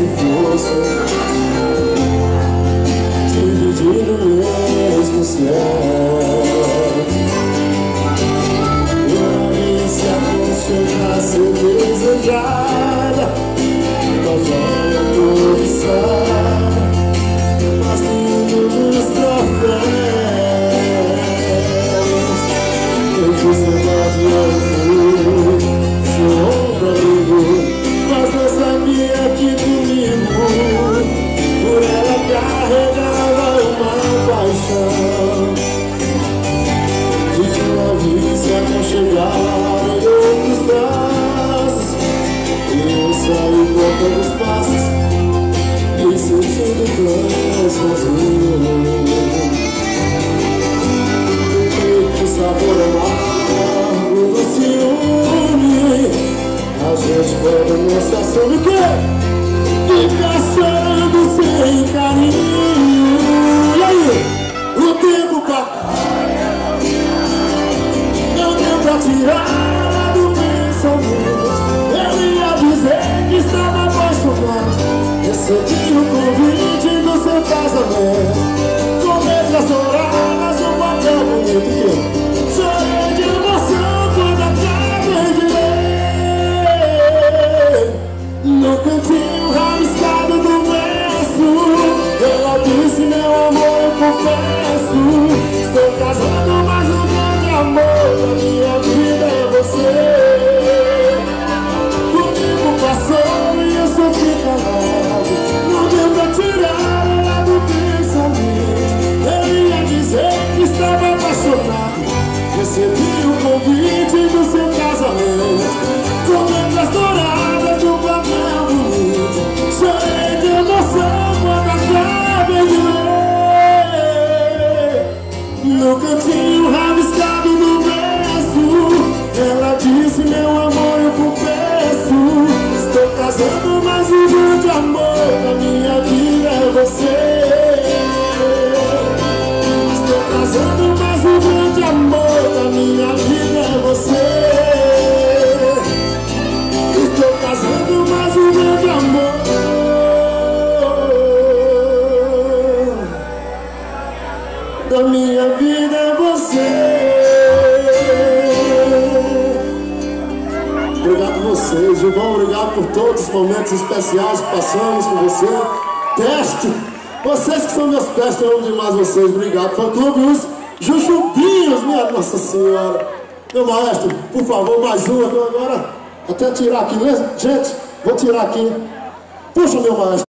se fosse dividir no mesmo céu. E aí se aconchegasse desejada, nós vamos começar mas lindo dos troféus. Eu fiz verdade, eu fui seu ombro amigo, mas não sabia que comigo por ela carregava uma paixão de que uma vez se aconchegar em outros braços. E eu saí contando os passos e sentindo tão sozinho. Que sabor amargo do ciúme, a gente quando não se assume o quê? Fica chorando sem carinho. E aí? O tempo não deu pra tirar ela do pensamento. Eu ia dizer que estava apaixonado, recebi o convite do seu casamento, com letras douradas no papel bonito. Chorei de emoção quando acabei de ler no cantinho rabiscado do verso. Ela disse: meu amor, eu confesso, estou casando, mas o grande amor da minha vida é você. O tempo passou e eu sofri calado, não deu pra tirar ela do pensamento. Eu ia dizer que estava apaixonado, recebi o convite do seu casamento, com letras douradas de um papel bonito. Chorei de emoção quando acabei de ler no cantinho rabiscado do verso. Ela disse: meu amor, eu confesso, estou casando, mas o grande amor da minha vida é você. Estou casando, mas o grande amor da minha vida é você. Estou casando, mas o grande amor da minha vida é você. Obrigado a vocês, Gilvão, obrigado por todos os momentos especiais que passamos com você. Teste, vocês que são meus testes, eu amo demais vocês, obrigado. Fã Clube, os Jujubinhos, minha Nossa Senhora. Meu maestro, por favor, mais uma, agora até tirar aqui, né? Gente, vou tirar aqui. Puxa, meu maestro.